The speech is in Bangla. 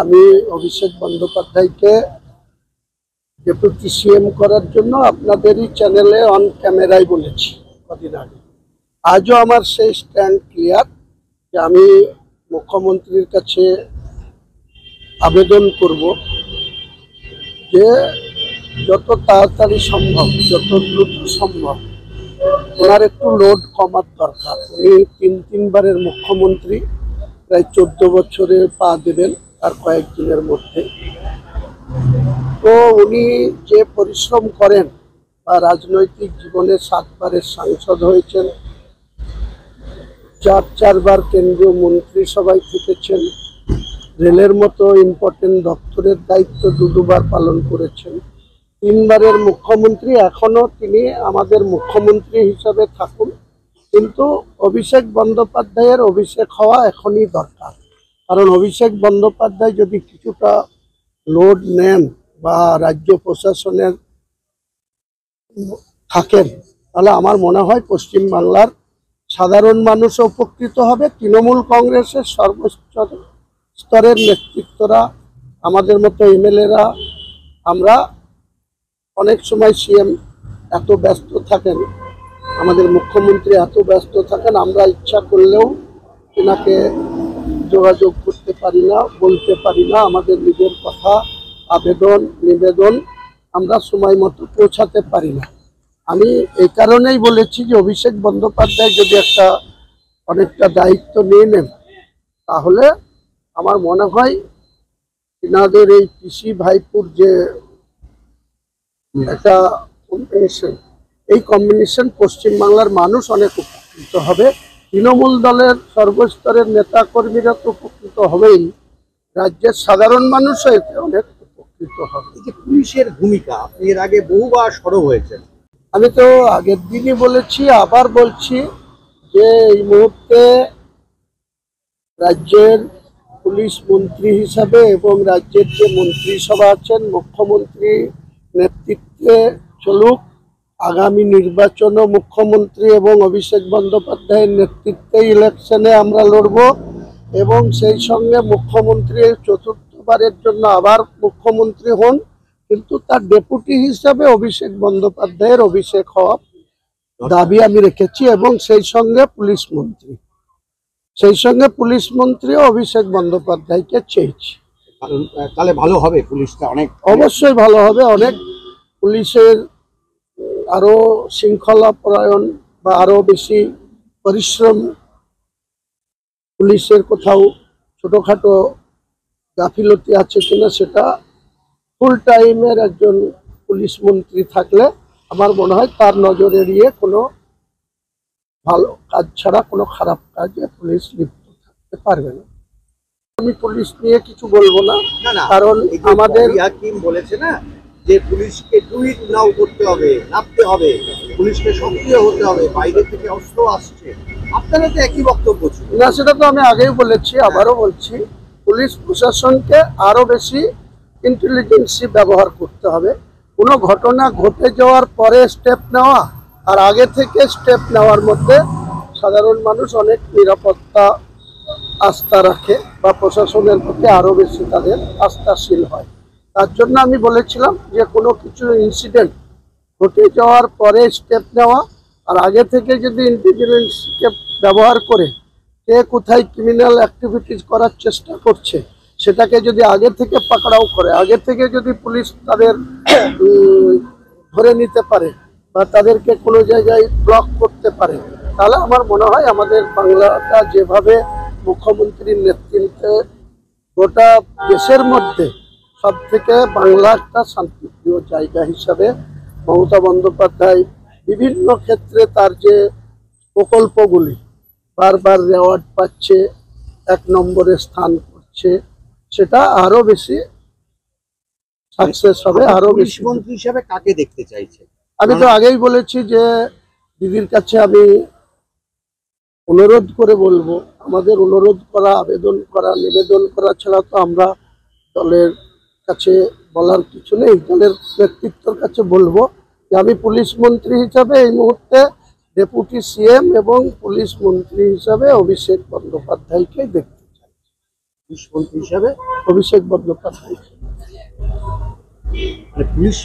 আমি অভিষেক বন্দ্যোপাধ্যায়কে ডেপুটি সিএম করার জন্য আপনাদেরই চ্যানেলে অন ক্যামেরায় বলেছি কদিন আগে। আজও আমার সেই স্ট্যান্ড ক্লিয়ার যে আমি মুখ্যমন্ত্রীর কাছে আবেদন করব যে যত তাড়াতাড়ি সম্ভব, যত দ্রুত সম্ভব ওনার একটু লোড কমার দরকার। উনি তিনবারের মুখ্যমন্ত্রী, প্রায় 14 বছরে পা দেবেন আর কয়েকদিনের মধ্যে। তো উনি যে পরিশ্রম করেন বা রাজনৈতিক জীবনে 7 বারের সাংসদ হয়েছেন, 4বার কেন্দ্রীয় মন্ত্রিসভায় থেকেছেন, রেলের মতো ইম্পর্টেন্ট দপ্তরের দায়িত্ব 2বার পালন করেছেন, 3বারের মুখ্যমন্ত্রী। এখনো তিনি আমাদের মুখ্যমন্ত্রী হিসাবে থাকুন, কিন্তু অভিষেক বন্দ্যোপাধ্যায়ের অভিষেক হওয়া এখনই দরকার। কারণ অভিষেক বন্দ্যোপাধ্যায় যদি কিছুটা লোড নেন বা রাজ্য প্রশাসনের থাকেন, তাহলে আমার মনে হয় পশ্চিমবাংলার সাধারণ মানুষও উপকৃত হবে। তৃণমূল কংগ্রেসের সর্বোচ্চ স্তরের নেতৃত্বরা, আমাদের মতো এমএলএরা, আমরা অনেক সময় সিএম এত ব্যস্ত থাকেন, আমাদের মুখ্যমন্ত্রী এত ব্যস্ত থাকেন, আমরা ইচ্ছা করলেও এনাকে যোগাযোগ করতে পারি না, বলতে পারি না। আমাদের নিজের কথা, আবেদন, নিবেদন আমরা সময় মতো পৌঁছাতে পারি না। আমি এই কারণেই বলেছি যে অভিষেক বন্দ্যোপাধ্যায় যদি অনেকটা দায়িত্ব নিয়ে নেন, তাহলে আমার মনে হয় এনাদের এই পিসি ভাইপুর যে একটা কম্বিনেশন, এই কম্বিনেশন পশ্চিমবাংলার মানুষ অনেক উপকৃত হবে। তৃণমূল দলের সর্বস্তরের নেতা কর্মীরা তো উপকৃত হবেই, রাজ্যের সাধারণ মানুষও এতে অনেক উপকৃত হবে। এই যে পুলিশের ভূমিকা, এর আগে বহুবার সরব হয়েছেন। আমি তো আগের দিনই বলেছি, আবার বলছি যে এই মুহূর্তে রাজ্যের পুলিশ মন্ত্রী হিসাবে এবং রাজ্যের যে মন্ত্রিসভা আছেন, মুখ্যমন্ত্রী নেতৃত্বে চলুক। আগামী নির্বাচনও মুখ্যমন্ত্রী এবং অভিষেক বন্দ্যোপাধ্যায়ের নেতৃত্বে ইলেকশনে আমরা লড়ব, এবং সেই সঙ্গে মুখ্যমন্ত্রী 4র্থবারের জন্য আবার মুখ্যমন্ত্রী হন, কিন্তু তার ডেপুটি হিসাবে অভিষেক বন্দ্যোপাধ্যায়ের অভিষেক হওয়া দাবি আমি রেখেছি। এবং সেই সঙ্গে পুলিশ মন্ত্রীও অভিষেক বন্দ্যোপাধ্যায়কে চেয়েছি। তাহলে ভালো হবে, পুলিশটা অনেক, অবশ্যই ভালো হবে। অনেক পুলিশের আরো শৃঙ্খলা পরায়ণ বা আরো বেশি পরিশ্রম, পুলিশের কোথাও ছোটখাটো গাফিলতি আছে কিনা সেটা ফুল টাইমের একজন পুলিশ মন্ত্রী থাকলে আমার মনে হয় তার নজর এড়িয়ে কোনো ভালো কাজ ছাড়া কোনো খারাপ কাজে পুলিশ লিপ্ত থাকতে পারবে না। আমি পুলিশ নিয়ে কিছু বলবো না, কারণ আমাদের হাকিম বলেছে না যে পুলিশকে টুইট নাও করতে হবে, নামতে হবে, পুলিশকে সক্রিয় হতে হবে, বাইরে থেকে অস্ত্র আসছে। আপনারা তো একই বক্তব্য ছিল না, সেটা তো আমি আগেই বলেছি, আবারও বলছি, পুলিশ প্রশাসনকে আরো বেশি ইন্টেলিজেন্সি ব্যবহার করতে হবে। কোনো ঘটনা ঘটে যাওয়ার পরে স্টেপ নেওয়া আর আগে থেকে স্টেপ নেওয়ার মধ্যে সাধারণ মানুষ অনেক নিরাপত্তা আস্থা রাখে বা প্রশাসনের প্রতি আরো বেশি তাদের আস্থাশীল হয়। তার জন্য আমি বলেছিলাম যে কোনো কিছু ইনসিডেন্ট ঘটে যাওয়ার পরে স্টেপ নেওয়া, আর আগে থেকে যদি ইন্টেলিজেন্সকে ব্যবহার করে কে কোথায় ক্রিমিনাল অ্যাক্টিভিটিস করার চেষ্টা করছে সেটাকে যদি আগে থেকে পাকড়াও করে, আগে থেকে যদি পুলিশ তাদের ধরে নিতে পারে বা তাদেরকে কোনো জায়গায় ব্লক করতে পারে, তাহলে আমার মনে হয় আমাদের বাংলাটা যেভাবে মুখ্যমন্ত্রীর নেতৃত্বে গোটা দেশের মধ্যে সব থেকে বাংলা একটা শান্তিপ্রিয় জায়গা হিসাবে মমতা বন্দ্যোপাধ্যায় বিভিন্ন ক্ষেত্রে তার যে প্রকল্পগুলি বারবার অ্যাওয়ার্ড পাচ্ছে, 1 নম্বরে স্থান করছে, সেটা আরো বেশি সাকসেস হবে। আরো বেশি মন্ত্রী হিসেবে কাকে দেখতে চাইছে? আমি তো আগেই বলেছি যে দিদির কাছে আমি অনুরোধ করে বলবো, আমাদের অনুরোধ করা, আবেদন করা, নিবেদন করা ছাড়া তো আমরা দলের কাছে বলার কিছু নেই। দলের নেতৃত্বের কাছে বলবো যে আমি পুলিশ মন্ত্রী হিসাবে এই মুহূর্তে ডেপুটি সিএম এবং পুলিশ মন্ত্রী হিসাবে অভিষেক বন্দ্যোপাধ্যায়কে দেখতে চাই। পুলিশ মন্ত্রী হিসাবে অভিষেক বন্দ্যোপাধ্যায়। মানে পুলিশ